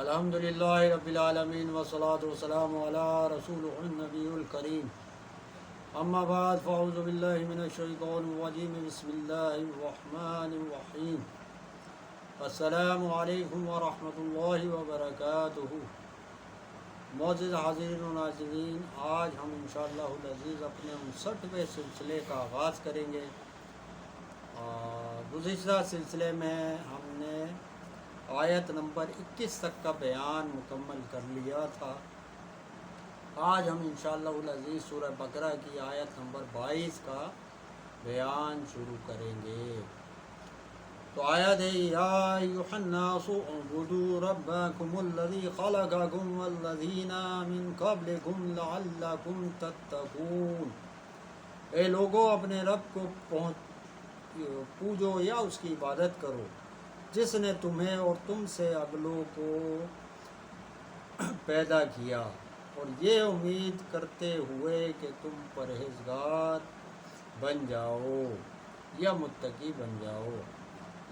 الحمد للہ رب العالمین والصلاة والسلام علی رسول النبی الکریم اما بعد فاعوذ باللہ من الشیطان الرجیم بسم اللہ الرحمن الرحیم السلام علیکم ورحمۃ اللہ وبرکاتہ۔ معزز حاضرین و ناظرین، آج ہم انشاءاللہ العزیز اپنے 59ویں سلسلے کا آغاز کریں گے۔ گزشتہ سلسلے میں ہم نے آیت نمبر 21 تک کا بیان مکمل کر لیا تھا۔ آج ہم انشاءاللہ العزیز سورہ بقرہ کی آیت نمبر 22 کا بیان شروع کریں گے۔ تو آیت ہے یا ایھا الناس اعبدوا ربکم الذی خلقکم والذین من قبلکم لعلکم تتقون۔ اے لوگو، اپنے رب کو پوجو یا اس کی عبادت کرو جس نے تمہیں اور تم سے اگلوں کو پیدا کیا، اور یہ امید کرتے ہوئے کہ تم پرہیزگار بن جاؤ یا متقی بن جاؤ۔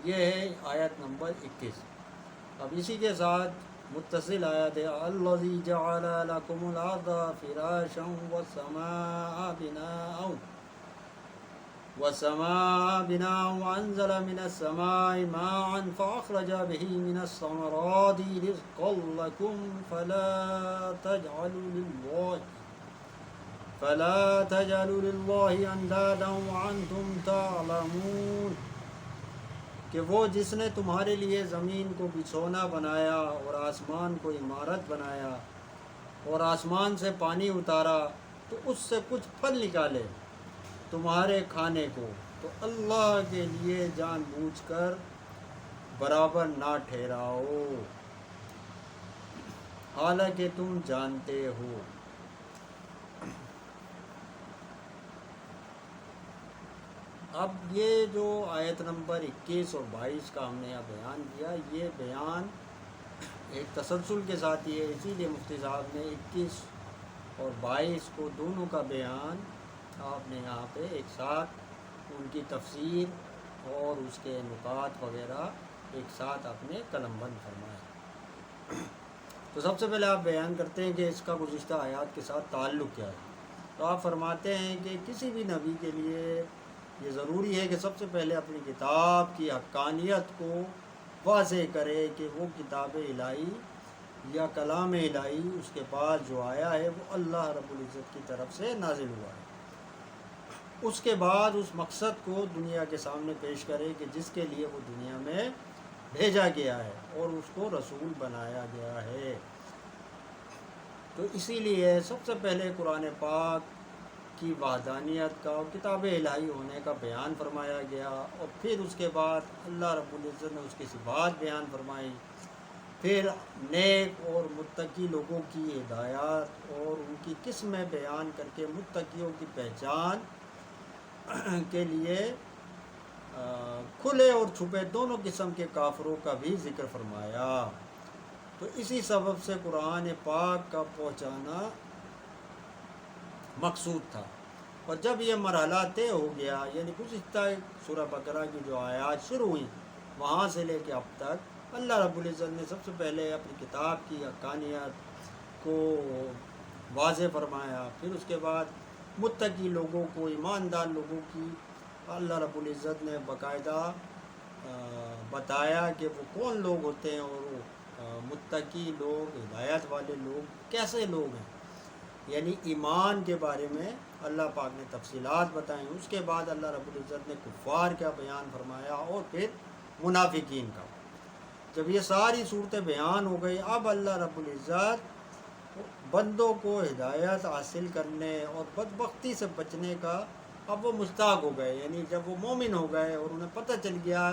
یہ ہے آیت نمبر 21۔ اب اسی کے ساتھ متصل آیت ہے الذی جعل لکم الارض فراشا والسماء بناء وانزل من السماء ماء فاخرج به من الثمرات رزقا لكم فلا تجعلوا لله اندادا وانتم تعلمون۔ کہ وہ جس نے تمہارے لیے زمین کو بچھونا بنایا اور آسمان کو عمارت بنایا اور آسمان سے پانی اتارا تو اس سے کچھ پھل نکالے تمہارے کھانے کو، تو اللہ کے لیے جان بوجھ کر برابر نہ ٹھہراؤ حالانکہ تم جانتے ہو۔ اب یہ جو آیت نمبر 21 اور 22 کا ہم نے یہاں بیان کیا، یہ بیان ایک تسلسل کے ساتھ ہی ہے، اسی لیے مفتی صاحب نے 21 اور 22 کو دونوں کا بیان آپ نے یہاں پہ ایک ساتھ ان کی تفسیر اور اس کے نکات وغیرہ ایک ساتھ آپ نے قلم بند فرمایا۔ تو سب سے پہلے آپ بیان کرتے ہیں کہ اس کا گزشتہ آیات کے ساتھ تعلق کیا ہے۔ تو آپ فرماتے ہیں کہ کسی بھی نبی کے لیے یہ ضروری ہے کہ سب سے پہلے اپنی کتاب کی حقانیت کو واضح کرے کہ وہ کتاب الہی یا کلام الہی اس کے پاس جو آیا ہے وہ اللہ رب العزت کی طرف سے نازل ہوا ہے۔ اس کے بعد اس مقصد کو دنیا کے سامنے پیش کرے کہ جس کے لیے وہ دنیا میں بھیجا گیا ہے اور اس کو رسول بنایا گیا ہے۔ تو اسی لیے سب سے پہلے قرآن پاک کی وحدانیت کا اور کتاب الہی ہونے کا بیان فرمایا گیا، اور پھر اس کے بعد اللہ رب العزت نے اس کی صفات بیان فرمائی، پھر نیک اور متقی لوگوں کی ہدایات اور ان کی قسمیں بیان کر کے متقیوں کی پہچان کے لیے کھلے اور چھپے دونوں قسم کے کافروں کا بھی ذکر فرمایا۔ تو اسی سبب سے قرآن پاک کا پہنچانا مقصود تھا۔ اور جب یہ مرحلہ طے ہو گیا، یعنی گزشتہ سورہ بقرہ کی جو آیات شروع ہوئی وہاں سے لے کے اب تک اللہ رب العزت نے سب سے پہلے اپنی کتاب کی حقانیت کو واضح فرمایا، پھر اس کے بعد متقی لوگوں کو، ایماندار لوگوں کی اللہ رب العزت نے باقاعدہ بتایا کہ وہ کون لوگ ہوتے ہیں، اور وہ متقی لوگ، ہدایت والے لوگ کیسے لوگ ہیں، یعنی ایمان کے بارے میں اللہ پاک نے تفصیلات بتائیں۔ اس کے بعد اللہ رب العزت نے کفار کا بیان فرمایا اور پھر منافقین کا۔ جب یہ ساری صورتیں بیان ہو گئی، اب اللہ رب العزت بندوں کو ہدایت حاصل کرنے اور بدبختی سے بچنے کا اب وہ مشتاق ہو گئے، یعنی جب وہ مومن ہو گئے اور انہیں پتہ چل گیا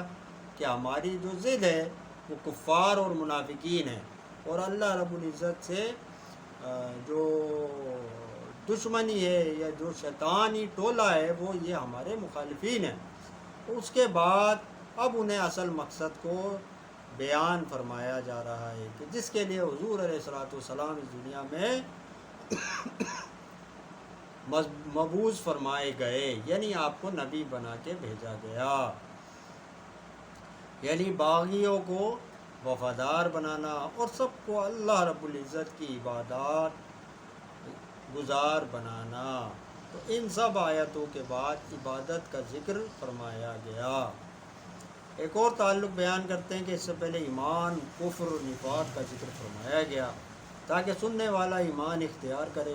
کہ ہماری جو ضد ہے وہ کفار اور منافقین ہیں، اور اللہ رب العزت سے جو دشمنی ہے یا جو شیطانی ٹولہ ہے وہ یہ ہمارے مخالفین ہیں، اس کے بعد اب انہیں اصل مقصد کو بیان فرمایا جا رہا ہے کہ جس کے لیے حضور علیہ الصلوۃ والسلام اس دنیا میں مبعوث فرمائے گئے، یعنی آپ کو نبی بنا کے بھیجا گیا، یعنی باغیوں کو وفادار بنانا اور سب کو اللہ رب العزت کی عبادات گزار بنانا۔ تو ان سب آیتوں کے بعد عبادت کا ذکر فرمایا گیا۔ ایک اور تعلق بیان کرتے ہیں کہ اس سے پہلے ایمان، کفر و نفاق کا ذکر فرمایا گیا تاکہ سننے والا ایمان اختیار کرے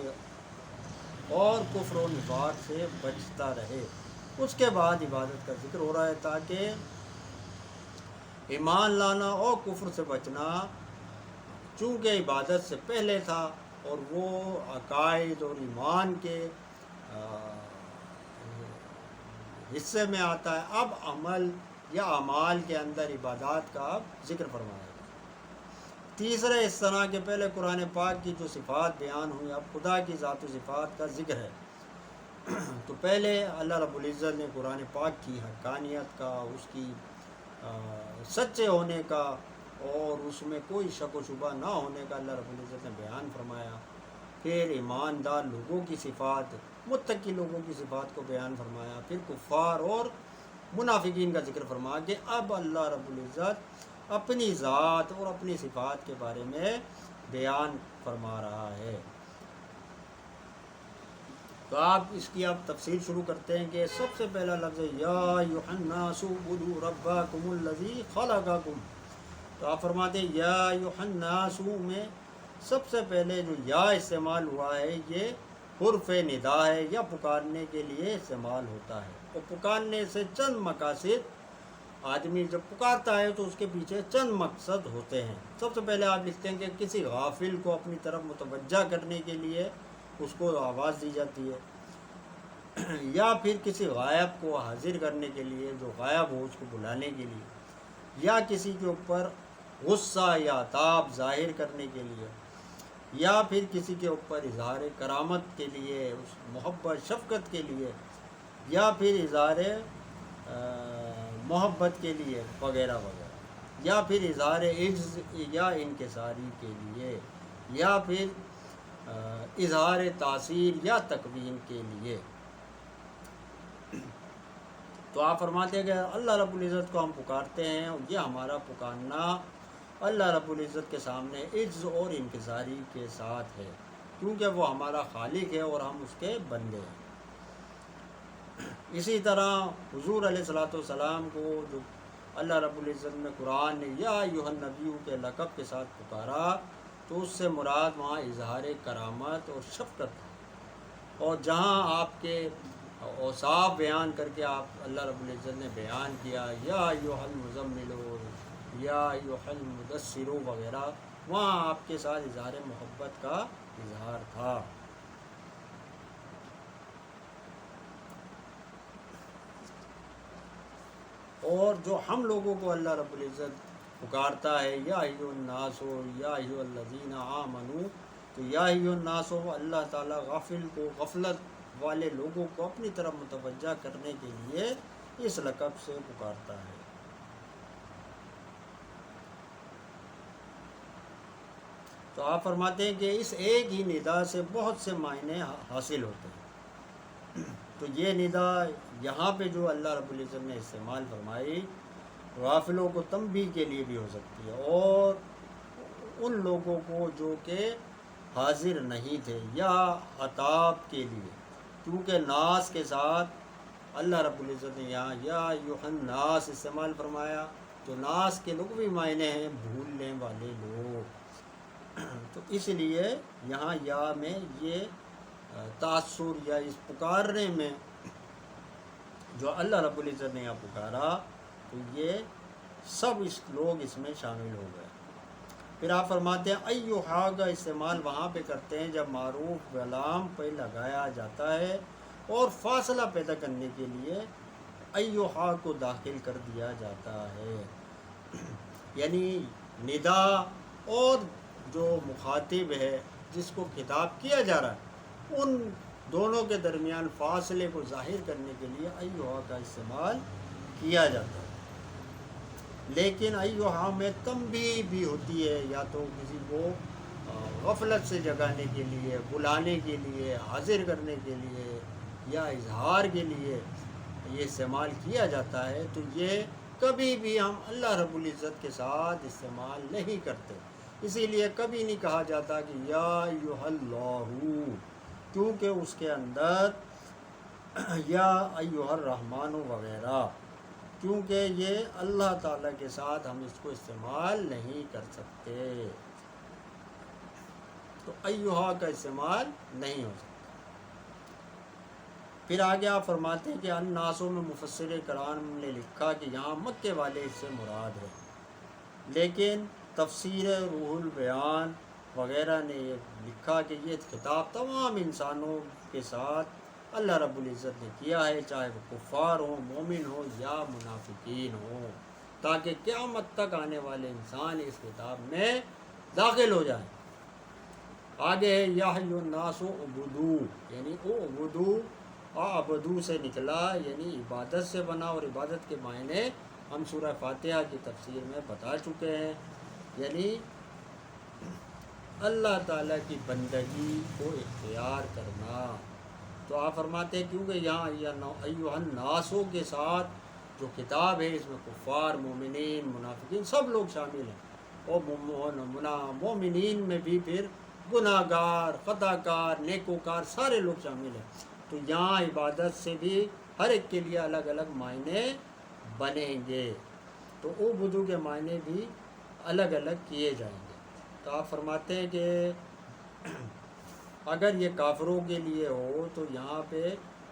اور کفر و نفاق سے بچتا رہے۔ اس کے بعد عبادت کا ذکر ہو رہا ہے تاکہ ایمان لانا اور کفر سے بچنا چونکہ عبادت سے پہلے تھا اور وہ عقائد اور ایمان کے حصے میں آتا ہے، اب عمل یا اعمال کے اندر عبادات کا اب ذکر فرمایا گیا۔ تیسرا، اس طرح کے پہلے قرآن پاک کی جو صفات بیان ہوئی، اب خدا کی ذات و صفات کا ذکر ہے۔ تو پہلے اللہ رب العزت نے قرآن پاک کی حقانیت کا، اس کی سچے ہونے کا اور اس میں کوئی شک و شبہ نہ ہونے کا اللہ رب العزت نے بیان فرمایا۔ پھر ایماندار لوگوں کی صفات، متقی لوگوں کی صفات کو بیان فرمایا۔ پھر کفار اور منافقین کا ذکر فرمایا کہ اب اللہ رب العزت اپنی ذات اور اپنی صفات کے بارے میں بیان فرما رہا ہے۔ تو آپ اس کی اب تفسیر شروع کرتے ہیں کہ سب سے پہلا لفظ ہے یا ایھا الناس اعبدوا ربکم الذی خلقکم۔ تو آپ فرماتے ہیں یا ایھا الناس میں سب سے پہلے جو یا استعمال ہوا ہے یہ حرف ندا ہے یا پکارنے کے لیے استعمال ہوتا ہے، اور پکارنے سے چند مقاصد، آدمی جب پکارتا ہے تو اس کے پیچھے چند مقصد ہوتے ہیں۔ سب سے پہلے آپ لکھتے ہیں کہ کسی غافل کو اپنی طرف متوجہ کرنے کے لیے اس کو آواز دی جاتی ہے، یا پھر کسی غائب کو حاضر کرنے کے لیے، جو غائب ہو اس کو بلانے کے لیے، یا کسی کے اوپر غصہ یا عتاب ظاہر کرنے کے لیے، یا پھر کسی کے اوپر اظہار کرامت کے لیے، اس محبت شفقت کے لیے، یا پھر اظہار محبت کے لیے وغیرہ وغیرہ، یا پھر اظہار عجز یا انکساری کے لیے، یا پھر اظہار تاثیر یا تکوین کے لیے۔ تو آپ فرماتے ہیں کہ اللہ رب العزت کو ہم پکارتے ہیں، اور یہ ہمارا پکارنا اللہ رب العزت کے سامنے عجز اور انکساری کے ساتھ ہے، کیونکہ وہ ہمارا خالق ہے اور ہم اس کے بندے ہیں۔ اسی طرح حضور علیہ الصلوۃ والسلام کو جو اللہ رب العزت نے قرآن نے یا ایھا النبی کے لقب کے ساتھ پکارا، تو اس سے مراد وہاں اظہار کرامت اور شفقت ہے، اور جہاں آپ کے اوصاف بیان کر کے آپ اللہ رب العزت نے بیان کیا یا ایھا المزمل یا ایھا المدثر وغیرہ، وہاں آپ کے ساتھ اظہار محبت کا اظہار تھا۔ اور جو ہم لوگوں کو اللہ رب العزت پکارتا ہے یا ایھا الناس یا ایھا الذین آمنوا، تو یا ایھا الناس اللہ تعالیٰ غافل کو، غفلت والے لوگوں کو اپنی طرف متوجہ کرنے کے لیے اس لقب سے پکارتا ہے۔ تو آپ فرماتے ہیں کہ اس ایک ہی ندا سے بہت سے معنی حاصل ہوتے ہیں۔ تو یہ ندا یہاں پہ جو اللہ رب العزت نے استعمال فرمائی، غافلوں کو تنبیہ کے لیے بھی ہو سکتی ہے، اور ان لوگوں کو جو کہ حاضر نہیں تھے، یا عتاب کے لیے، کیونکہ ناس کے ساتھ اللہ رب العزت نے یہاں یا ایھا الناس استعمال فرمایا، تو ناس کے لغوی معنی ہیں بھولنے والے لوگ، تو اس لیے یہاں یا میں یہ تاثر یا اس پکارنے میں جو اللہ رب العزت نے یہاں پکارا، تو یہ سب لوگ اس میں شامل ہو گئے۔ پھر آپ فرماتے ہیں ایھا کا استعمال وہاں پہ کرتے ہیں جب معروف غلام پہ لگایا جاتا ہے اور فاصلہ پیدا کرنے کے لیے ایھا کو داخل کر دیا جاتا ہے، یعنی ندا اور جو مخاطب ہے جس کو خطاب کیا جا رہا ہے، ان دونوں کے درمیان فاصلے کو ظاہر کرنے کے لیے ایھا کا استعمال کیا جاتا ہے۔ لیکن ایھا میں تنبیہ بھی ہوتی ہے، یا تو کسی کو غفلت سے جگانے کے لیے، بلانے کے لیے، حاضر کرنے کے لیے، یا اظہار کے لیے یہ استعمال کیا جاتا ہے۔ تو یہ کبھی بھی ہم اللہ رب العزت کے ساتھ استعمال نہیں کرتے، اسی لیے کبھی نہیں کہا جاتا کہ یا ایھا اللہ، کیونکہ اس کے اندر یا ایھا الرحمن وغیرہ، کیونکہ یہ اللہ تعالیٰ کے ساتھ ہم اس کو استعمال نہیں کر سکتے، تو ایھا کا استعمال نہیں ہو سکتا۔ پھر آگے آپ فرماتے ہیں کہ الناسوں میں مفسر کرام نے لکھا کہ یہاں مکے والے اس سے مراد ہے، لیکن تفسیر روح البیان وغیرہ نے یہ لکھا کہ یہ خطاب تمام انسانوں کے ساتھ اللہ رب العزت نے کیا ہے، چاہے وہ کفار ہوں، مومن ہوں یا منافقین ہوں، تاکہ قیامت تک آنے والے انسان اس خطاب میں داخل ہو جائیں۔ آگے ہے یا ایھا الناس اعبدوا، یعنی اعبدوا، اعبدو سے نکلا یعنی عبادت سے بنا، اور عبادت کے معنی ہم سورہ فاتحہ کی تفسیر میں بتا چکے ہیں، یعنی اللہ تعالیٰ کی بندگی کو اختیار کرنا۔ تو آپ فرماتے ہیں کیونکہ یہاں ایھا الناسوں کے ساتھ جو کتاب ہے اس میں کفار، مومنین، منافقین سب لوگ شامل ہیں، اور مومنین میں بھی پھر گناہ گار، خطا کار، نیکوکار سارے لوگ شامل ہیں، تو یہاں عبادت سے بھی ہر ایک کے لیے الگ الگ معنی بنیں گے، تو اعبدو کے معنی بھی الگ الگ کیے جائیں گے۔ تو آپ فرماتے ہیں کہ اگر یہ کافروں کے لیے ہو تو یہاں پہ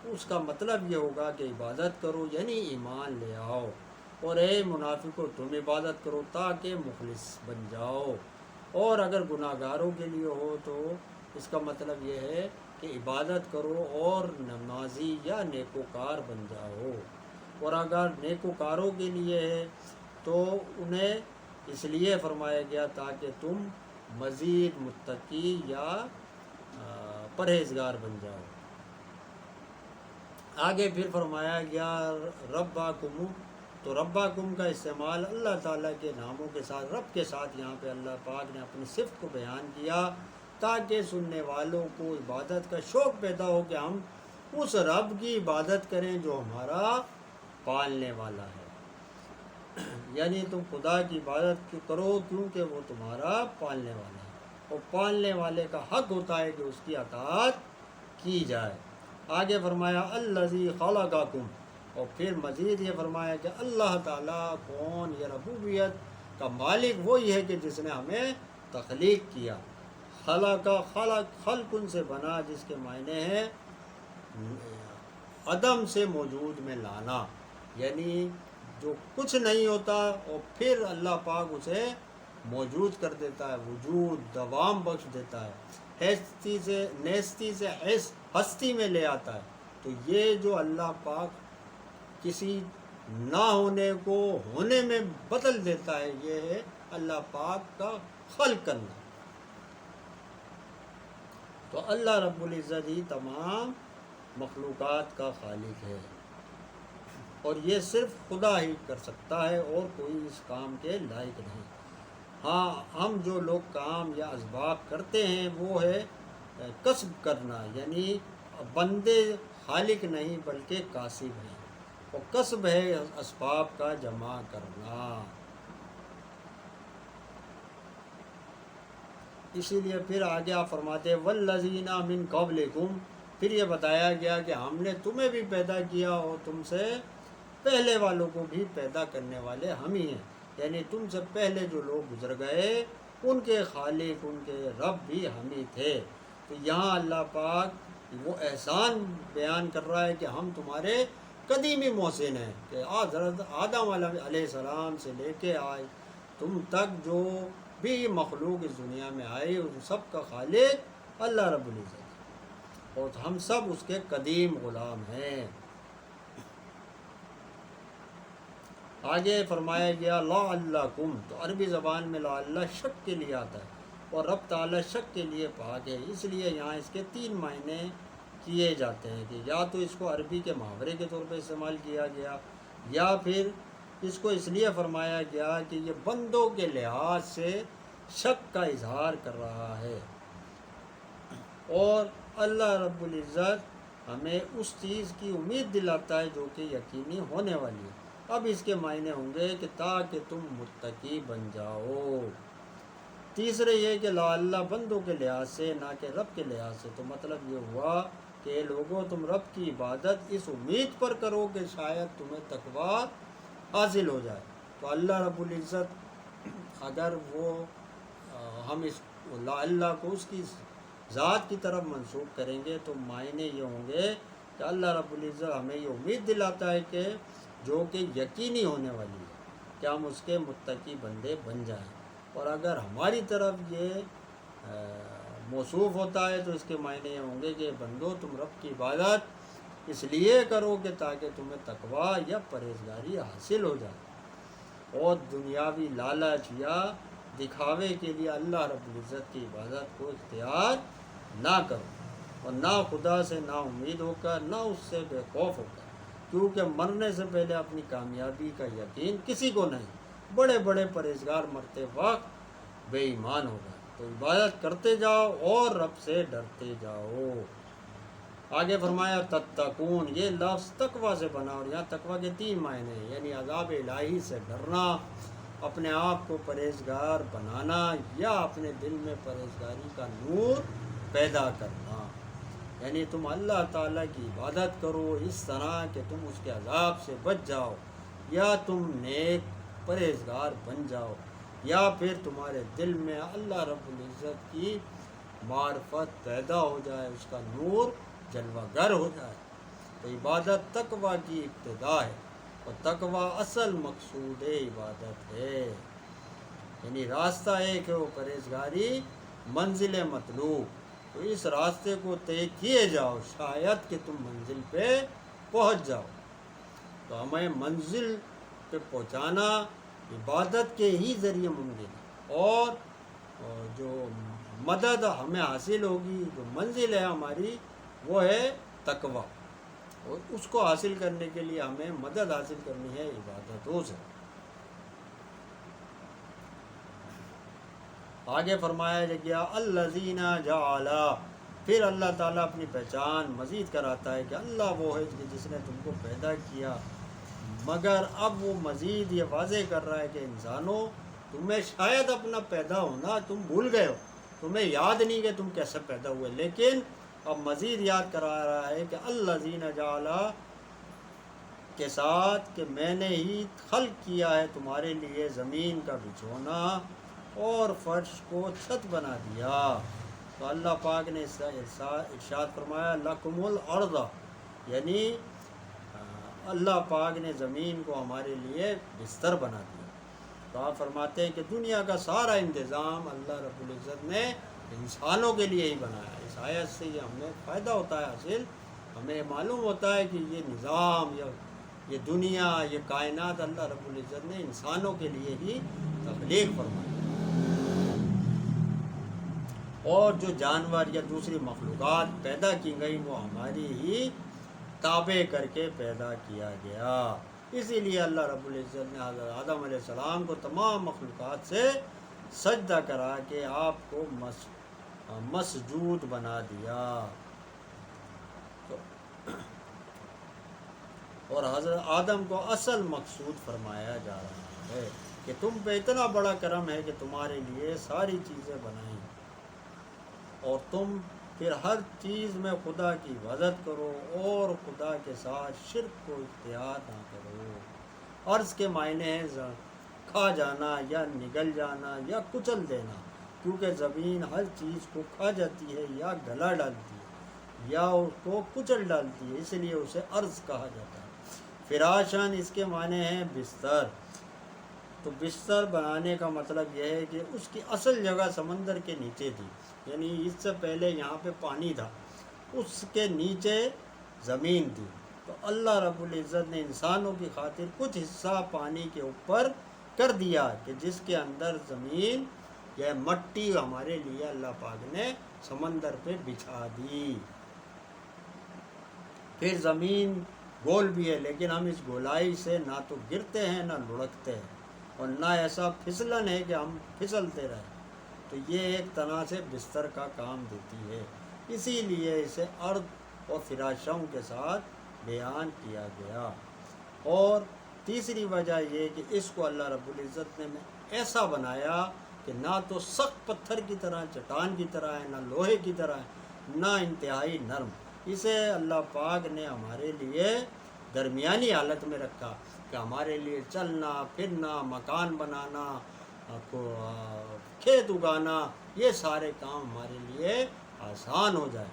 اس کا مطلب یہ ہوگا کہ عبادت کرو یعنی ایمان لے آؤ، اور اے منافقو تم عبادت کرو تاکہ مخلص بن جاؤ، اور اگر گناہ گاروں کے لیے ہو تو اس کا مطلب یہ ہے کہ عبادت کرو اور نمازی یا نیکوکار بن جاؤ، اور اگر نیکوکاروں کے لیے ہے تو انہیں اس لیے فرمایا گیا تاکہ تم مزید متقی یا پرہیزگار بن جاؤ۔ آگے پھر فرمایا گیا ربکم، تو ربکم کا استعمال اللہ تعالیٰ کے ناموں کے ساتھ، رب کے ساتھ یہاں پہ اللہ پاک نے اپنی صفت کو بیان کیا تاکہ سننے والوں کو عبادت کا شوق پیدا ہو کہ ہم اس رب کی عبادت کریں جو ہمارا پالنے والا ہے، یعنی تم خدا کی عبادت کرو کیونکہ وہ تمہارا پالنے والا ہے، اور پالنے والے کا حق ہوتا ہے کہ اس کی اطاعت کی جائے۔ آگے فرمایا الذی خلقکم، اور پھر مزید یہ فرمایا کہ اللہ تعالیٰ کون، یہ ربوبیت کا مالک وہی ہے کہ جس نے ہمیں تخلیق کیا، خلق سے بنا جس کے معنی ہیں عدم سے موجود میں لانا، یعنی جو کچھ نہیں ہوتا اور پھر اللہ پاک اسے موجود کر دیتا ہے، وجود دوام بخش دیتا ہے، نیستی سے ہستی میں لے آتا ہے، تو یہ جو اللہ پاک کسی نہ ہونے کو ہونے میں بدل دیتا ہے، یہ ہے اللہ پاک کا خلق کرنا۔ تو اللہ رب العزت ہی تمام مخلوقات کا خالق ہے، اور یہ صرف خدا ہی کر سکتا ہے اور کوئی اس کام کے لائق نہیں۔ ہاں ہم جو لوگ کام یا اسباب کرتے ہیں وہ ہے کسب کرنا، یعنی بندے خالق نہیں بلکہ کاسب ہیں، اور کسب ہے اسباب کا جمع کرنا۔ اسی لیے پھر آگے آپ فرماتے ہیں والذین من قبلکم، پھر یہ بتایا گیا کہ ہم نے تمہیں بھی پیدا کیا اور تم سے پہلے والوں کو بھی پیدا کرنے والے ہم ہی ہیں، یعنی تم سے پہلے جو لوگ گزر گئے ان کے خالق، ان کے رب بھی ہم ہی تھے۔ تو یہاں اللہ پاک وہ احسان بیان کر رہا ہے کہ ہم تمہارے قدیمی محسن ہیں، کہ حضرت آدم علیہ السلام سے لے کے آج تم تک جو بھی مخلوق اس دنیا میں آئی ان سب کا خالق اللہ رب العزت ہے، اور ہم سب اس کے قدیم غلام ہیں۔ آگے فرمایا گیا لعلکم، تو عربی زبان میں لعل شک کے لیے آتا ہے، اور رب تعالیٰ شک کے لیے پاک ہے، اس لیے یہاں اس کے 3 معنی کیے جاتے ہیں، کہ یا تو اس کو عربی کے محاورے کے طور پہ استعمال کیا گیا، یا پھر اس کو اس لیے فرمایا گیا کہ یہ بندوں کے لحاظ سے شک کا اظہار کر رہا ہے، اور اللہ رب العزت ہمیں اس چیز کی امید دلاتا ہے جو کہ یقینی ہونے والی ہے۔ اب اس کے معنی ہوں گے کہ تاکہ تم متقی بن جاؤ۔ تیسرے یہ کہ لا اللہ بندوں کے لحاظ سے نہ کہ رب کے لحاظ سے، تو مطلب یہ ہوا کہ اے لوگوں تم رب کی عبادت اس امید پر کرو کہ شاید تمہیں تقویٰ حاصل ہو جائے۔ تو اللہ رب العزت اگر وہ ہم اس لا اللہ کو اس کی ذات کی طرف منسوخ کریں گے تو معنی یہ ہوں گے کہ اللہ رب العزت ہمیں یہ امید دلاتا ہے کہ جو کہ یقینی ہونے والی ہے کہ ہم اس کے متقی بندے بن جائیں، اور اگر ہماری طرف یہ موصوف ہوتا ہے تو اس کے معنی یہ ہوں گے کہ بندو تم رب کی عبادت اس لیے کرو کہ تاکہ تمہیں تقویٰ یا پرہیزگاری حاصل ہو جائے، اور دنیاوی لالچ یا دکھاوے کے لیے اللہ رب العزت کی عبادت کو اختیار نہ کرو، اور نہ خدا سے نا امید ہو کر نہ اس سے بے خوف ہو کر، کیونکہ مرنے سے پہلے اپنی کامیابی کا یقین کسی کو نہیں۔ بڑے بڑے پرہیزگار مرتے وقت بے ایمان ہو گئے۔ تو عبادت کرتے جاؤ اور رب سے ڈرتے جاؤ۔ آگے فرمایا تتقون، یہ لفظ تقویٰ سے بنا، اور یہاں تقویٰ کے 3 معنی ہیں، یعنی عذاب الہی سے ڈرنا، اپنے آپ کو پرہیزگار بنانا، یا اپنے دل میں پرہیزگاری کا نور پیدا کرنا۔ یعنی تم اللہ تعالیٰ کی عبادت کرو اس طرح کہ تم اس کے عذاب سے بچ جاؤ، یا تم نیک پرہیزگار بن جاؤ، یا پھر تمہارے دل میں اللہ رب العزت کی معرفت پیدا ہو جائے، اس کا نور جلوہ گر ہو جائے۔ تو عبادت تقویٰ کی ابتدا ہے، اور تقویٰ اصل مقصود عبادت ہے، یعنی راستہ ہے کہ وہ پرہیزگاری منزل مطلوب۔ تو اس راستے کو طے کیے جاؤ شاید کہ تم منزل پہ پہنچ جاؤ۔ تو ہمیں منزل پہ پہنچانا عبادت کے ہی ذریعے ممکن ہے، اور جو مدد ہمیں حاصل ہوگی، جو منزل ہے ہماری، وہ ہے تقویٰ، اور اس کو حاصل کرنے کے لیے ہمیں مدد حاصل کرنی ہے عبادتوں سے۔ آگے فرمایا گیا الذین جعل، پھر اللہ تعالیٰ اپنی پہچان مزید کراتا ہے کہ اللہ وہ ہے کہ جس نے تم کو پیدا کیا، مگر اب وہ مزید یہ واضح کر رہا ہے کہ انسانوں تمہیں شاید اپنا پیدا ہونا تم بھول گئے ہو، تمہیں یاد نہیں کہ تم کیسے پیدا ہوئے، لیکن اب مزید یاد کرا رہا ہے کہ الذین جعل کے ساتھ کہ میں نے ہی خلق کیا ہے تمہارے لیے زمین کا بچھونا اور فرش کو چھت بنا دیا۔ تو اللہ پاک نے ارشاد فرمایا لکم الارض، یعنی اللہ پاک نے زمین کو ہمارے لیے بستر بنا دیا۔ تو آپ فرماتے ہیں کہ دنیا کا سارا انتظام اللہ رب العزت نے انسانوں کے لیے ہی بنایا۔ اس آیت سے یہ ہمیں فائدہ ہوتا ہے حاصل، ہمیں معلوم ہوتا ہے کہ یہ نظام یا یہ دنیا یہ کائنات اللہ رب العزت نے انسانوں کے لیے ہی تخلیق فرمائی، اور جو جانور یا دوسری مخلوقات پیدا کی گئی وہ ہماری ہی تابع کر کے پیدا کیا گیا۔ اسی لیے اللہ رب العزت نے حضرت آدم علیہ السلام کو تمام مخلوقات سے سجدہ کرا کے آپ کو مسجود بنا دیا۔ اور حضرت آدم کو اصل مقصود فرمایا جا رہا ہے کہ تم پہ اتنا بڑا کرم ہے کہ تمہارے لیے ساری چیزیں بنائیں، اور تم پھر ہر چیز میں خدا کی عبادت کرو اور خدا کے ساتھ شرک کو اختیار نہ کرو۔ عرض کے معنی ہے کھا جانا یا نگل جانا یا کچل دینا، کیونکہ زمین ہر چیز کو کھا جاتی ہے یا گلا ڈالتی ہے یا اس کو کچل ڈالتی ہے، اس لیے اسے عرض کہا جاتا ہے۔ فراشن اس کے معنی ہیں بستر۔ تو بستر بنانے کا مطلب یہ ہے کہ اس کی اصل جگہ سمندر کے نیچے تھی، یعنی اس سے پہلے یہاں پہ پانی تھا، اس کے نیچے زمین تھی۔ تو اللہ رب العزت نے انسانوں کی خاطر کچھ حصہ پانی کے اوپر کر دیا کہ جس کے اندر زمین یا مٹی ہمارے لیے اللہ پاک نے سمندر پہ بچھا دی۔ پھر زمین گول بھی ہے، لیکن ہم اس گولائی سے نہ تو گرتے ہیں نہ لڑکتے ہیں، اور نہ ایسا پھسلن ہے کہ ہم پھسلتے رہیں۔ تو یہ ایک طرح سے بستر کا کام دیتی ہے، اسی لیے اسے ارض اور فراشوں کے ساتھ بیان کیا گیا۔ اور تیسری وجہ یہ کہ اس کو اللہ رب العزت نے ایسا بنایا کہ نہ تو سخت پتھر کی طرح چٹان کی طرح ہے، نہ لوہے کی طرح ہے، نہ انتہائی نرم. اسے اللہ پاک نے ہمارے لیے درمیانی حالت میں رکھا کہ ہمارے لیے چلنا پھرنا، مکان بنانا، کھیت اگانا، یہ سارے کام ہمارے لیے آسان ہو جائے.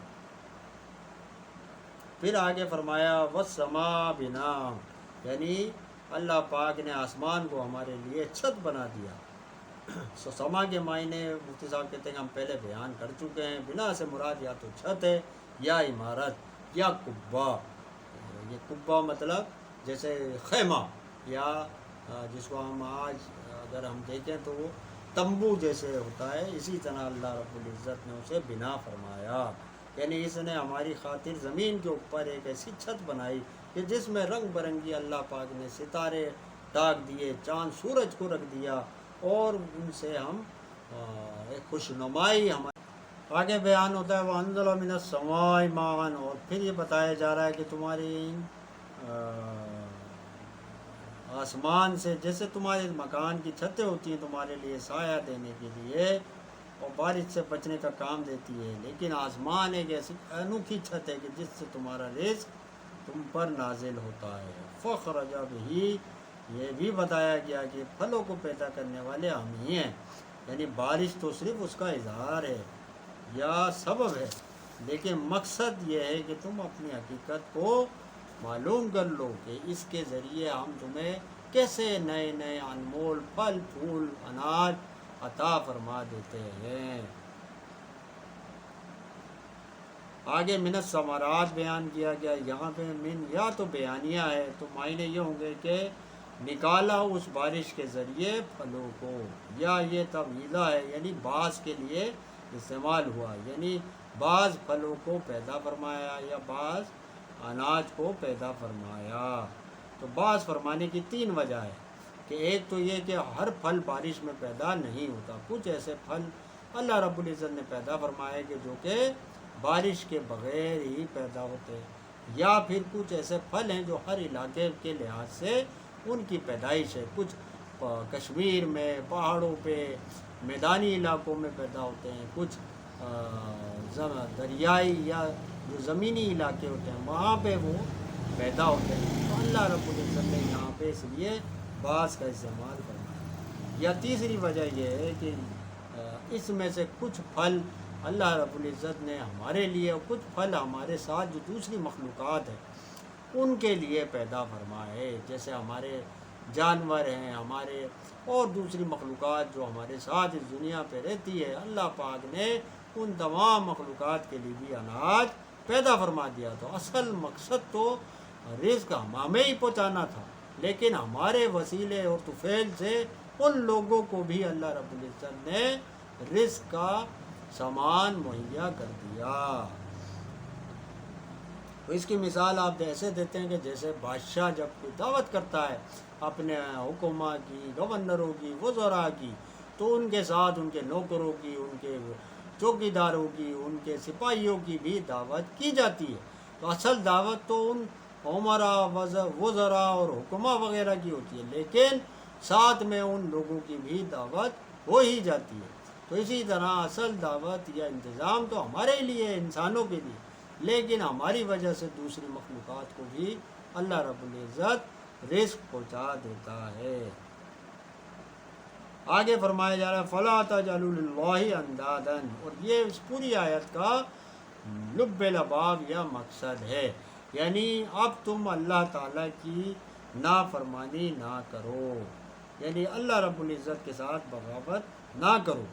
پھر آگے فرمایا والسماء بناء، یعنی اللہ پاک نے آسمان کو ہمارے لیے چھت بنا دیا. سما کے معنی مفتی صاحب کہتے ہیں کہ ہم پہلے بیان کر چکے ہیں. بنا سے مراد یا تو چھت ہے یا عمارت یا قبہ. یہ قبہ مطلب جیسے خیمہ، یا جس کو ہم آج اگر ہم دیکھیں تو وہ تمبو جیسے ہوتا ہے، اسی طرح اللہ رب العزت نے اسے بنا فرمایا. یعنی اس نے ہماری خاطر زمین کے اوپر ایک ایسی چھت بنائی کہ جس میں رنگ برنگی اللہ پاک نے ستارے ڈال دیے، چاند سورج کو رکھ دیا، اور ان سے ہم ایک خوشنمائی ہمارے آگے بیان ہوتا ہے. وَأَنزَلَ مِنَ السَّمَاءِ مَاءً، اور پھر یہ بتایا جا رہا ہے کہ تمہاری آسمان سے، جیسے تمہارے مکان کی چھتیں ہوتی ہیں تمہارے لیے سایہ دینے کے لیے اور بارش سے بچنے کا کام دیتی ہے، لیکن آسمان ایک ایسی انوکھی چھت ہے کہ جس سے تمہارا رزق تم پر نازل ہوتا ہے. فَخْرَجَ بِهِ، یہ بھی بتایا گیا کہ پھلوں کو پیدا کرنے والے ہم ہی ہیں. یعنی بارش تو صرف اس کا اظہار ہے یا سبب ہے، لیکن مقصد یہ ہے کہ تم اپنی حقیقت کو معلوم کر لو کہ اس کے ذریعے ہم تمہیں کیسے نئے نئے انمول پھل پھول اناج عطا فرما دیتے ہیں. آگے من الثمرات بیان کیا گیا. یہاں پہ من یا تو بیانیہ ہے، تو معنی یہ ہوں گے کہ نکالا اس بارش کے ذریعے پھلوں کو، یا یہ تبعیضہ ہے یعنی بعض کے لیے استعمال ہوا، یعنی بعض پھلوں کو پیدا فرمایا یا بعض اناج کو پیدا فرمایا. تو بعض فرمانے کی تین وجہ ہے کہ ایک تو یہ کہ ہر پھل بارش میں پیدا نہیں ہوتا، کچھ ایسے پھل اللہ رب العزت نے پیدا فرمائے کہ جو کہ بارش کے بغیر ہی پیدا ہوتے ہیں، یا پھر کچھ ایسے پھل ہیں جو ہر علاقے کے لحاظ سے ان کی پیدائش ہے. کچھ کشمیر میں پہاڑوں پہ میدانی علاقوں میں پیدا ہوتے ہیں، کچھ دریائی یا جو زمینی علاقے ہوتے ہیں وہاں پہ وہ پیدا ہوتے ہیں. تو اللہ رب العزت نے یہاں پہ اس لیے بعض کا استعمال فرمایا. یا تیسری وجہ یہ ہے کہ اس میں سے کچھ پھل اللہ رب العزت نے ہمارے لیے، اور کچھ پھل ہمارے ساتھ جو دوسری مخلوقات ہیں ان کے لیے پیدا فرمائے. جیسے ہمارے جانور ہیں، ہمارے اور دوسری مخلوقات جو ہمارے ساتھ اس دنیا پہ رہتی ہے، اللہ پاک نے ان تمام مخلوقات کے لیے بھی اناج پیدا فرما دیا. تو اصل مقصد تو رزق ہمیں ہی پہنچانا تھا، لیکن ہمارے وسیلے اور طفیل سے ان لوگوں کو بھی اللہ رب العزت نے رزق کا سامان مہیا کر دیا. تو اس کی مثال آپ ایسے دیتے ہیں کہ جیسے بادشاہ جب کوئی دعوت کرتا ہے اپنے حکومہ کی، گورنروں کی، وزراء کی، تو ان کے ساتھ ان کے نوکروں کی، ان کے چوکیداروں کی، ان کے سپاہیوں کی بھی دعوت کی جاتی ہے. تو اصل دعوت تو ان عمراء، وزراء اور حکماء وغیرہ کی ہوتی ہے، لیکن ساتھ میں ان لوگوں کی بھی دعوت ہو ہی جاتی ہے. تو اسی طرح اصل دعوت یا انتظام تو ہمارے لیے، انسانوں کے لیے، لیکن ہماری وجہ سے دوسری مخلوقات کو بھی اللہ رب العزت رزق پہنچا دیتا ہے. آگے فرمایا جا رہا ہے فَلَا تَجْعَلُوا لِلَّهِ أَنْدَادًا، اور یہ اس پوری آیت کا لب لباب یا مقصد ہے. یعنی اب تم اللہ تعالیٰ کی نافرمانی نہ کرو، یعنی اللہ رب العزت کے ساتھ بغاوت نہ کرو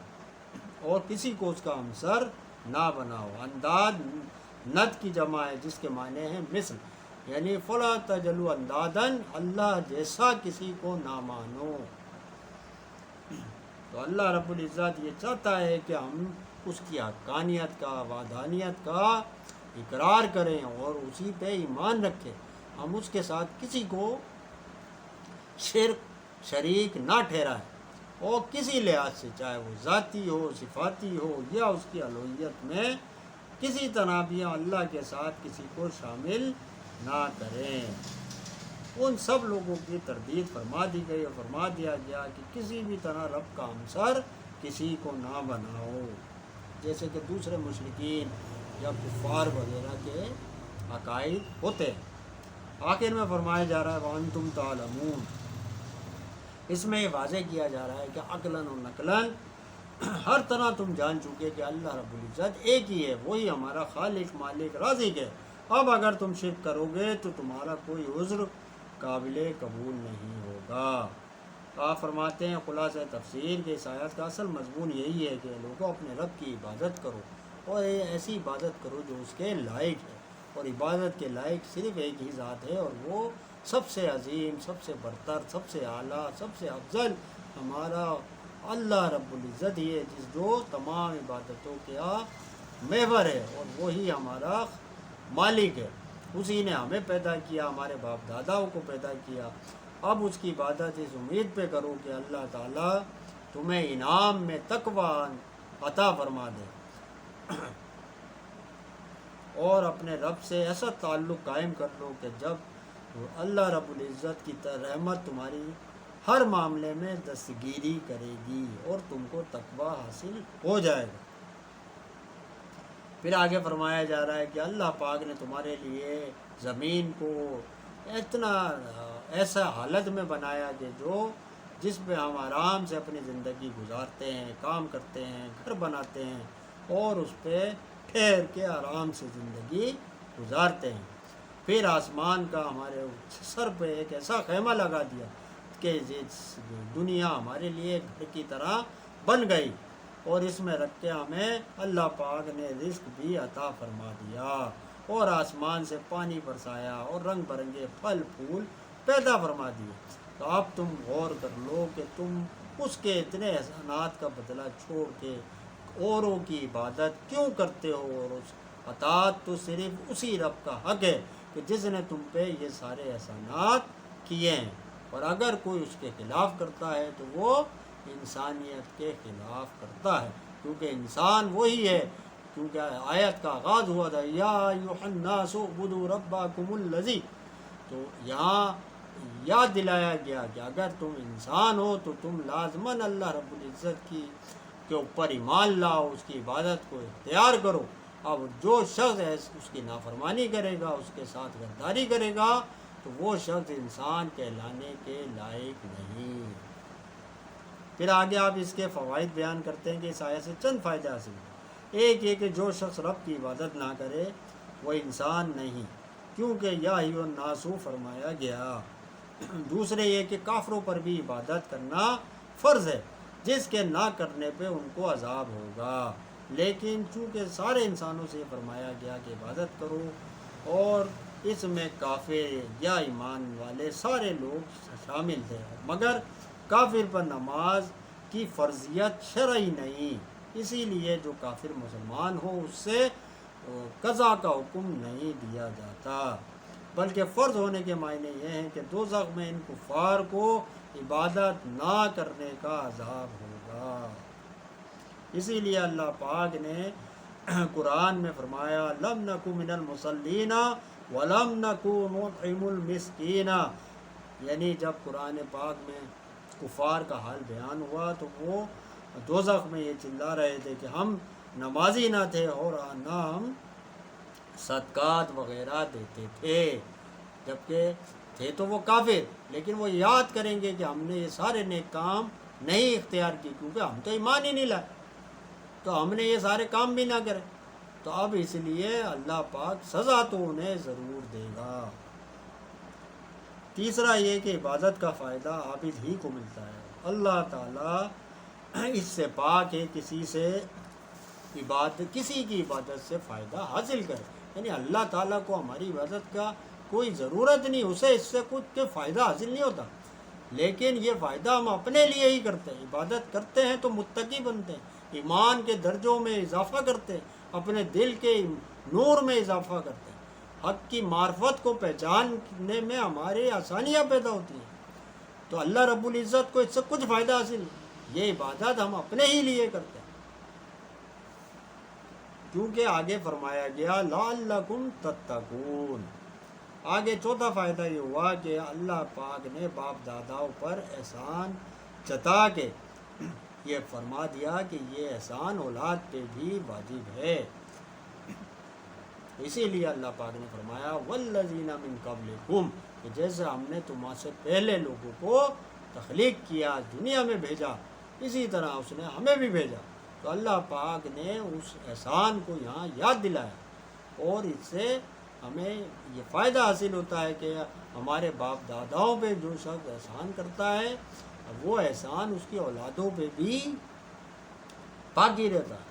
اور کسی کو اس کا ہمسر نہ بناؤ. انداد ند کی جمع ہے جس کے معنی ہیں مثل، یعنی فَلَا تَجْعَلُوا أَنْدَادًا، اللہ جیسا کسی کو نہ مانو. تو اللہ رب العزت یہ چاہتا ہے کہ ہم اس کی حقانیت کا، وحدانیت کا اقرار کریں اور اسی پہ ایمان رکھیں. ہم اس کے ساتھ کسی کو شریک نہ ٹھہرائیں، اور کسی لحاظ سے، چاہے وہ ذاتی ہو، صفاتی ہو، یا اس کی الوہیت میں کسی طرح بھی اللہ کے ساتھ کسی کو شامل نہ کریں. ان سب لوگوں کی تردید فرما دی گئی اور فرما دیا گیا کہ کسی بھی طرح رب کا ہمسر کسی کو نہ بناؤ، جیسے کہ دوسرے مشرکین یا کفار وغیرہ کے عقائد ہوتے ہیں۔ آخر میں فرمایا جا رہا ہے وَأَنْتُمْ تَعْلَمُونَ، اس میں یہ واضح کیا جا رہا ہے کہ عقلاً و نقلاً ہر طرح تم جان چکے کہ اللہ رب العزت ایک ہی ہے، وہی ہمارا خالق مالک رازق ہے۔ اب اگر تم شرک کرو گے تو تمہارا کوئی عذر قابل قبول نہیں ہوگا۔ آپ فرماتے ہیں خلاصہ تفسیر کے اس آیت کا اصل مضمون یہی ہے کہ لوگوں اپنے رب کی عبادت کرو، اور ایسی عبادت کرو جو اس کے لائق ہے، اور عبادت کے لائق صرف ایک ہی ذات ہے، اور وہ سب سے عظیم، سب سے برتر، سب سے اعلیٰ، سب سے افضل ہمارا اللہ رب العزت ہی ہے، جو تمام عبادتوں کا محور ہے، اور وہی ہمارا مالک ہے۔ اسی نے ہمیں پیدا کیا، ہمارے باپ داداؤں کو پیدا کیا۔ اب اس کی عبادت اس امید پہ کرو کہ اللہ تعالیٰ تمہیں انعام میں تقوی عطا فرما دے، اور اپنے رب سے ایسا تعلق قائم کر لو کہ جب اللہ رب العزت کی رحمت تمہاری ہر معاملے میں دستگیری کرے گی اور تم کو تقوی حاصل ہو جائے گا۔ پھر آگے فرمایا جا رہا ہے کہ اللہ پاک نے تمہارے لیے زمین کو اتنا ایسا حالت میں بنایا کہ جس پہ ہم آرام سے اپنی زندگی گزارتے ہیں، کام کرتے ہیں، گھر بناتے ہیں، اور اس پہ ٹھہر کے آرام سے زندگی گزارتے ہیں۔ پھر آسمان کا ہمارے سر پہ ایک ایسا خیمہ لگا دیا کہ دنیا ہمارے لیے گھر کی طرح بن گئی، اور اس میں رکھ کے ہمیں اللہ پاک نے رزق بھی عطا فرما دیا، اور آسمان سے پانی برسایا، اور رنگ برنگے پھل پھول پیدا فرما دیے۔ تو اب تم غور کر لو کہ تم اس کے اتنے احسانات کا بدلہ چھوڑ کے اوروں کی عبادت کیوں کرتے ہو، اور اس اطاعت تو صرف اسی رب کا حق ہے کہ جس نے تم پہ یہ سارے احسانات کیے ہیں، اور اگر کوئی اس کے خلاف کرتا ہے تو وہ انسانیت کے خلاف کرتا ہے، کیونکہ انسان وہی ہے، کیونکہ آیت کا آغاز ہوا تھا یا ایھا الناس اعبدوا ربکم الذی، تو یہاں یاد دلایا گیا کہ اگر تم انسان ہو تو تم لازماً اللہ رب العزت کے اوپر ایمان لاؤ، اس کی عبادت کو اختیار کرو۔ اب جو شخص ہے اس کی نافرمانی کرے گا، اس کے ساتھ غداری کرے گا، تو وہ شخص انسان کہلانے کے لائق نہیں۔ پھر آگے آپ اس کے فوائد بیان کرتے ہیں کہ اس آیت سے چند فائدے حاصل ہیں۔ ایک یہ کہ جو شخص رب کی عبادت نہ کرے وہ انسان نہیں، کیونکہ یا ایھا الناس فرمایا گیا۔ دوسرے یہ کہ کافروں پر بھی عبادت کرنا فرض ہے، جس کے نہ کرنے پہ ان کو عذاب ہوگا، لیکن چونکہ سارے انسانوں سے فرمایا گیا کہ عبادت کرو، اور اس میں کافر یا ایمان والے سارے لوگ شامل تھے، مگر کافر پر نماز کی فرضیت شرعی نہیں، اسی لیے جو کافر مسلمان ہو اس سے قضا کا حکم نہیں دیا جاتا، بلکہ فرض ہونے کے معنی یہ ہیں کہ دوزخ میں ان کفار کو عبادت نہ کرنے کا عذاب ہوگا۔ اسی لیے اللہ پاک نے قرآن میں فرمایا لم نکو من المصلین ولم نکو نطعم المسکین، یعنی جب قرآن پاک میں کفار کا حال بیان ہوا تو وہ دوزخ میں یہ چلا رہے تھے کہ ہم نمازی نہ تھے اور نہ ہم صدقات وغیرہ دیتے تھے، جبکہ تھے تو وہ کافر، لیکن وہ یاد کریں گے کہ ہم نے یہ سارے نیک کام نہیں اختیار کی، کیونکہ ہم تو ایمان ہی نہیں لائے، تو ہم نے یہ سارے کام بھی نہ کرے، تو اب اس لیے اللہ پاک سزا تو انہیں ضرور دے گا۔ تیسرا یہ کہ عبادت کا فائدہ عابد ہی کو ملتا ہے، اللہ تعالیٰ اس سے پاک ہے کسی کی عبادت سے فائدہ حاصل کرے، یعنی اللہ تعالیٰ کو ہماری عبادت کا کوئی ضرورت نہیں، اسے اس سے کچھ فائدہ حاصل نہیں ہوتا، لیکن یہ فائدہ ہم اپنے لیے ہی کرتے ہیں۔ عبادت کرتے ہیں تو متقی بنتے ہیں، ایمان کے درجوں میں اضافہ کرتے ہیں، اپنے دل کے نور میں اضافہ کرتے ہیں، حق کی معرفت کو پہچاننے میں ہماری آسانیاں پیدا ہوتی ہیں، تو اللہ رب العزت کو اس سے کچھ فائدہ حاصل نہیں، یہ عبادت ہم اپنے ہی لیے کرتے ہیں، کیونکہ آگے فرمایا گیا لعلکم تتقون۔ آگے چوتھا فائدہ یہ ہوا کہ اللہ پاک نے باپ داداؤں پر احسان جتا کے یہ فرما دیا کہ یہ احسان اولاد پہ بھی واجب ہے. اسی لیے اللہ پاک نے فرمایا والذین من قبلکم، کہ جیسے ہم نے تمہاں سے پہلے لوگوں کو تخلیق کیا، دنیا میں بھیجا، اسی طرح اس نے ہمیں بھی بھیجا. تو اللہ پاک نے اس احسان کو یہاں یاد دلایا، اور اس سے ہمیں یہ فائدہ حاصل ہوتا ہے کہ ہمارے باپ داداؤں پہ جو شخص احسان کرتا ہے وہ احسان اس کی اولادوں پہ بھی باقی رہتا ہے.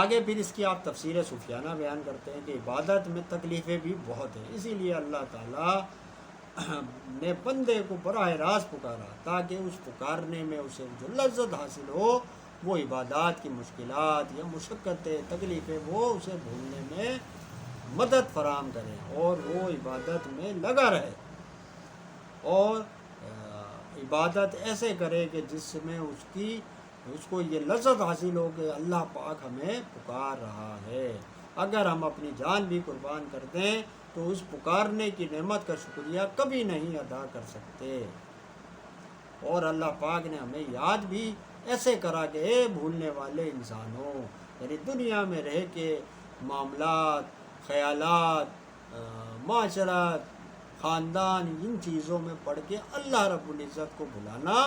آگے پھر اس کی آپ تفسیر صوفیانہ بیان کرتے ہیں کہ عبادت میں تکلیفیں بھی بہت ہیں، اسی لیے اللہ تعالیٰ نے بندے کو براہ راست پکارا تاکہ اس پکارنے میں اسے جو لذت حاصل ہو وہ عبادات کی مشکلات یا مشقتیں تکلیفیں وہ اسے بھولنے میں مدد فراہم کریں اور وہ عبادت میں لگا رہے، اور عبادت ایسے کرے کہ جس میں اس کو یہ لذت حاصل ہو کہ اللہ پاک ہمیں پکار رہا ہے. اگر ہم اپنی جان بھی قربان کر دیں تو اس پکارنے کی نعمت کا شکریہ کبھی نہیں ادا کر سکتے. اور اللہ پاک نے ہمیں یاد بھی ایسے کرا کہ اے بھولنے والے انسانوں، یعنی دنیا میں رہ کے معاملات، خیالات، معاشرت، خاندان، ان چیزوں میں پڑھ کے اللہ رب العزت کو بھلانا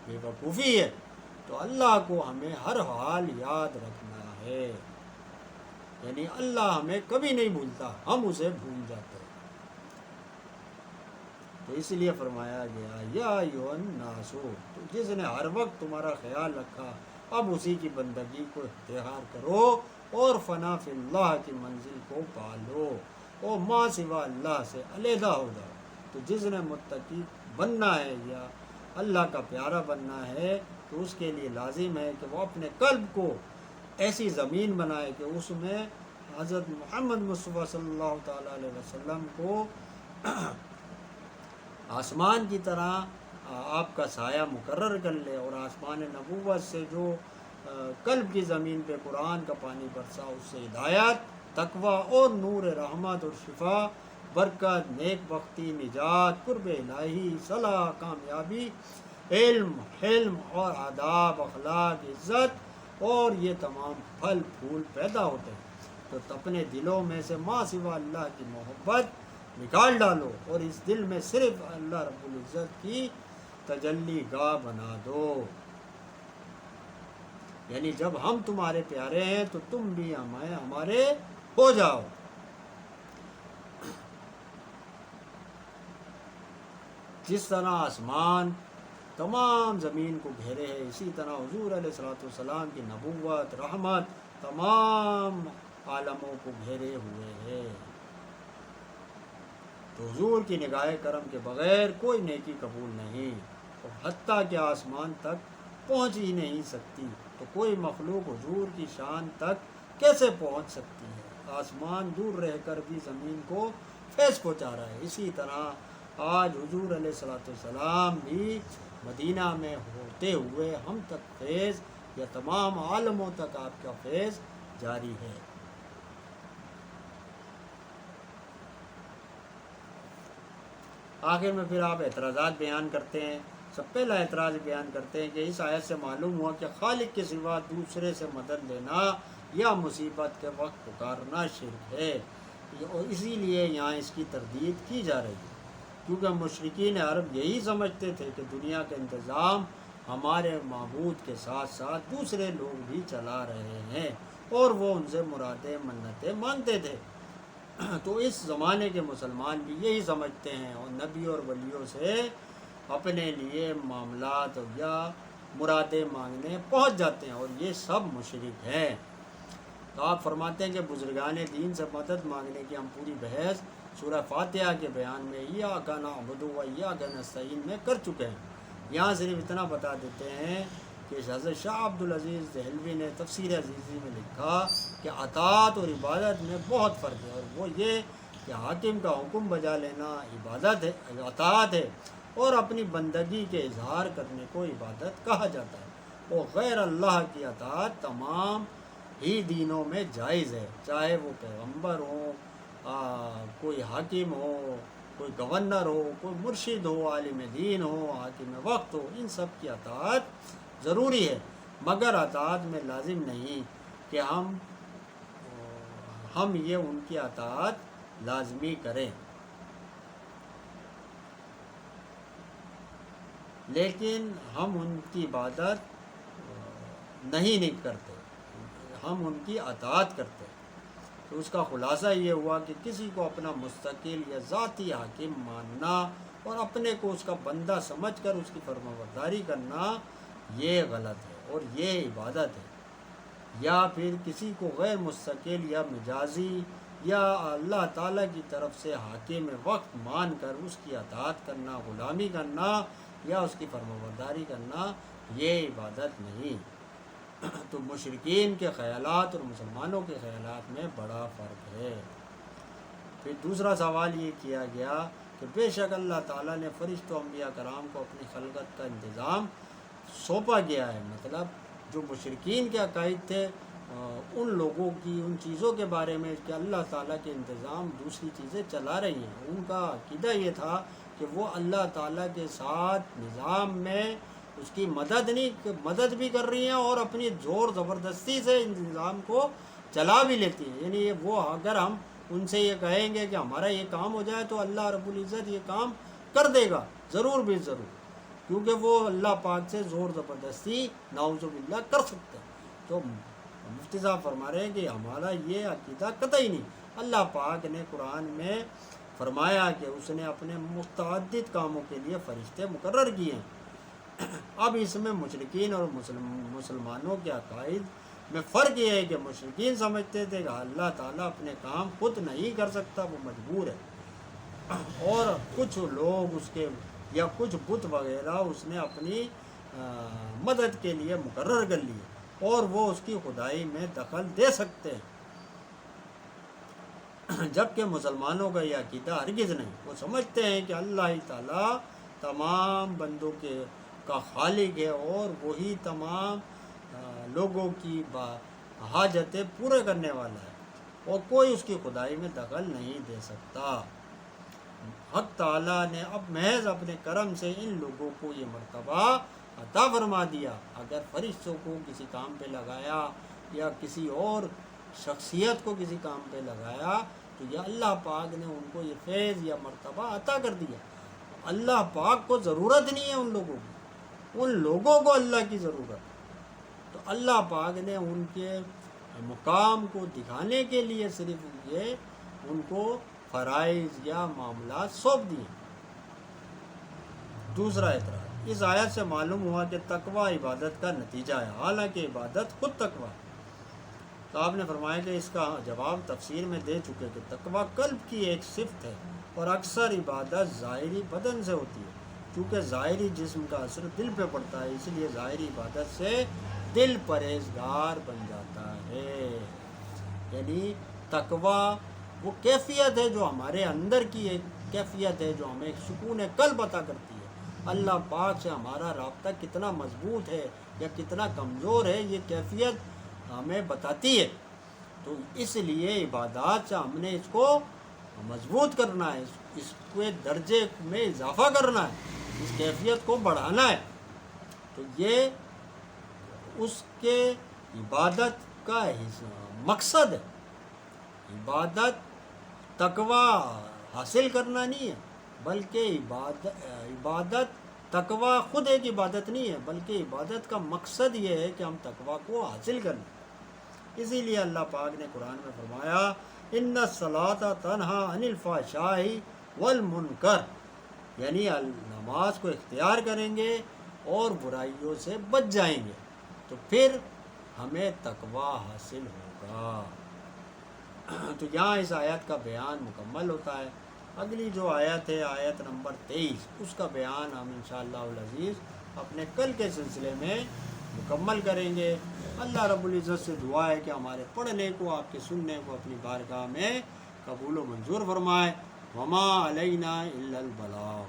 بے وقوفی ہے. تو اللہ کو ہمیں ہر حال یاد رکھنا ہے، یعنی اللہ ہمیں کبھی نہیں بھولتا، ہم اسے بھول جاتے ہیں. تو اس لیے فرمایا گیا یا ایھا الناس، تو جس نے ہر وقت تمہارا خیال رکھا اب اسی کی بندگی کو اختیار کرو اور فنا فی اللہ کی منزل کو پالو اور ما سوا اللہ سے علیحدہ ہو جاؤ. تو جس نے متقی بننا ہے یا اللہ کا پیارا بننا ہے تو اس کے لیے لازم ہے کہ وہ اپنے قلب کو ایسی زمین بنائے کہ اس میں حضرت محمد مصطفیٰ صلی اللہ تعالیٰ علیہ وسلم کو آسمان کی طرح آپ کا سایہ مقرر کر لے، اور آسمان نبوت سے جو قلب کی زمین پہ قرآن کا پانی برسا اس سے ہدایت، تقوی اور نور رحمت اور شفا، برکت، نیک بختی، نجات، قرب الہی، صلاح، کامیابی، علم، حلم اور آداب، اخلاق، عزت اور یہ تمام پھل پھول پیدا ہوتے ہیں. تو اپنے دلوں میں سے ما سوا اللہ کی محبت نکال ڈالو اور اس دل میں صرف اللہ رب العزت کی تجلی گاہ بنا دو. یعنی جب ہم تمہارے پیارے ہیں تو تم بھی ہمارے ہو جاؤ. جس طرح آسمان تمام زمین کو گھیرے ہے، اسی طرح حضور علیہ الصلوۃ والسلام کی نبوت، رحمت تمام عالموں کو گھیرے ہوئے ہے. تو حضور کی نگاہ کرم کے بغیر کوئی نیکی قبول نہیں، اور حتیٰ کہ آسمان تک پہنچ ہی نہیں سکتی تو کوئی مخلوق حضور کی شان تک کیسے پہنچ سکتی ہے. آسمان دور رہ کر بھی زمین کو فیض پہنچا رہا ہے. اسی طرح آج حضور علیہ الصلوۃ والسلام بھی مدینہ میں ہوتے ہوئے ہم تک فیض یا تمام عالموں تک آپ کا فیض جاری ہے. آخر میں پھر آپ اعتراضات بیان کرتے ہیں. سب پہلا اعتراض بیان کرتے ہیں کہ اس آیت سے معلوم ہوا کہ خالق کے سوا دوسرے سے مدد لینا یا مصیبت کے وقت پکارنا شرک ہے، اور اسی لیے یہاں اس کی تردید کی جا رہی ہے، کیونکہ مشرکین عرب یہی سمجھتے تھے کہ دنیا کا انتظام ہمارے معبود کے ساتھ ساتھ دوسرے لوگ بھی چلا رہے ہیں، اور وہ ان سے مرادیں منتیں مانگتے تھے. تو اس زمانے کے مسلمان بھی یہی سمجھتے ہیں اور نبی اور ولیوں سے اپنے لیے معاملات یا مرادیں مانگنے پہنچ جاتے ہیں، اور یہ سب مشرک ہیں. تو آپ فرماتے ہیں کہ بزرگان دین سے مدد مانگنے کی ہم پوری بحث سورہ فاتحہ کے بیان میں ایاک نعبد و ایاک نستعین میں کر چکے ہیں. یہاں صرف اتنا بتا دیتے ہیں کہ حضرت شاہ عبدالعزیز دہلوی نے تفسیر عزیزی میں لکھا کہ اطاعت اور عبادت میں بہت فرق ہے، اور وہ یہ کہ حاکم کا حکم بجا لینا عبادت ہے، اطاعت ہے، اور اپنی بندگی کے اظہار کرنے کو عبادت کہا جاتا ہے. اور غیر اللہ کی اطاعت تمام ہی دینوں میں جائز ہے، چاہے وہ پیغمبر ہوں کوئی حاکم ہو، کوئی گورنر ہو، کوئی مرشد ہو، عالم دین ہو، حاکم وقت ہو، ان سب کی اطاعت ضروری ہے، مگر اطاعت میں لازم نہیں کہ ہم یہ ان کی اطاعت لازمی کریں، لیکن ہم ان کی عبادت نہیں کرتے، ہم ان کی اطاعت کرتے۔ تو اس کا خلاصہ یہ ہوا کہ کسی کو اپنا مستقل یا ذاتی حاکم ماننا اور اپنے کو اس کا بندہ سمجھ کر اس کی فرمانبرداری کرنا یہ غلط ہے اور یہ عبادت ہے، یا پھر کسی کو غیر مستقل یا مجازی یا اللہ تعالیٰ کی طرف سے حاکم وقت مان کر اس کی اطاعت کرنا، غلامی کرنا یا اس کی فرمانبرداری کرنا یہ عبادت نہیں۔ تو مشرکین کے خیالات اور مسلمانوں کے خیالات میں بڑا فرق ہے۔ پھر دوسرا سوال یہ کیا گیا کہ بے شک اللہ تعالیٰ نے فرشتوں انبیاء کرام کو اپنی خلقت کا انتظام سونپا گیا ہے، مطلب جو مشرکین کے عقائد تھے ان لوگوں کی ان چیزوں کے بارے میں کہ اللہ تعالیٰ کے انتظام دوسری چیزیں چلا رہی ہیں، ان کا عقیدہ یہ تھا کہ وہ اللہ تعالیٰ کے ساتھ نظام میں اس کی مدد بھی کر رہی ہیں اور اپنی زور زبردستی سے ان نظام کو چلا بھی لیتی ہیں، یعنی وہ اگر ہم ان سے یہ کہیں گے کہ ہمارا یہ کام ہو جائے تو اللہ رب العزت یہ کام کر دے گا ضرور بھی ضرور، کیونکہ وہ اللہ پاک سے زور زبردستی نعوذ باللہ کر سکتے ہیں۔ تو مفتی صاحب فرما رہے ہیں کہ ہمارا یہ عقیدہ قطعی نہیں، اللہ پاک نے قرآن میں فرمایا کہ اس نے اپنے متعدد کاموں کے لیے فرشتے مقرر کیے ہیں۔ اب اس میں مشرکین اور مسلمانوں کے عقائد میں فرق یہ ہے کہ مشرکین سمجھتے تھے کہ اللہ تعالیٰ اپنے کام خود نہیں کر سکتا، وہ مجبور ہے، اور کچھ لوگ اس کے یا کچھ بت وغیرہ اس نے اپنی مدد کے لیے مقرر کر لیے اور وہ اس کی خدائی میں دخل دے سکتے ہیں، جبکہ مسلمانوں کا یہ عقیدہ ہرگز نہیں، وہ سمجھتے ہیں کہ اللہ تعالیٰ تمام بندوں کا خالق ہے اور وہی تمام لوگوں کی حاجتیں پورے کرنے والا ہے اور کوئی اس کی خدائی میں دخل نہیں دے سکتا۔ حق تعالیٰ نے اب محض اپنے کرم سے ان لوگوں کو یہ مرتبہ عطا فرما دیا، اگر فرشتوں کو کسی کام پہ لگایا یا کسی اور شخصیت کو کسی کام پہ لگایا تو یہ اللہ پاک نے ان کو یہ فیض یا مرتبہ عطا کر دیا۔ اللہ پاک کو ضرورت نہیں ہے ان لوگوں کی، ان لوگوں کو اللہ کی ضرورت، تو اللہ پاک نے ان کے مقام کو دکھانے کے لیے صرف یہ ان کو فرائض یا معاملات سونپ دیے۔ دوسرا اعتراض، اس آیت سے معلوم ہوا کہ تقوی عبادت کا نتیجہ ہے، حالانکہ عبادت خود تقوی ہے۔ تو آپ نے فرمایا کہ اس کا جواب تفسیر میں دے چکے کہ تقوی قلب کی ایک صفت ہے اور اکثر عبادت ظاہری بدن سے ہوتی ہے، کیونکہ ظاہری جسم کا اثر دل پہ پڑتا ہے، اس لیے ظاہری عبادت سے دل پرہیزگار بن جاتا ہے۔ یعنی تقوی وہ کیفیت ہے جو ہمارے اندر کی ایک کیفیت ہے جو ہمیں سکون قلب عطا کرتی ہے، اللہ پاک سے ہمارا رابطہ کتنا مضبوط ہے یا کتنا کمزور ہے یہ کیفیت ہمیں بتاتی ہے۔ تو اس لیے عبادات سے ہم نے اس کو مضبوط کرنا ہے، اس کے درجے میں اضافہ کرنا ہے، اس کیفیت کو بڑھانا ہے، تو یہ اس کے عبادت کا مقصد ہے۔ عبادت تقوی حاصل کرنا نہیں ہے، بلکہ عبادت تقوی خود ایک عبادت نہیں ہے، بلکہ عبادت کا مقصد یہ ہے کہ ہم تقوی کو حاصل کریں۔ اسی لیے اللہ پاک نے قرآن میں فرمایا ان الصلاۃ تنہا عن الفحشاء والمنکر، یعنی نماز کو اختیار کریں گے اور برائیوں سے بچ جائیں گے تو پھر ہمیں تقوی حاصل ہوگا۔ تو یہاں اس آیت کا بیان مکمل ہوتا ہے۔ اگلی جو آیت ہے آیت نمبر 23، اس کا بیان ہم انشاءاللہ العزیز اپنے کل کے سلسلے میں مکمل کریں گے۔ اللہ رب العزت سے دعا ہے کہ ہمارے پڑھنے کو، آپ کے سننے کو اپنی بارگاہ میں قبول و منظور فرمائے۔ وما علینا الا البلاغ۔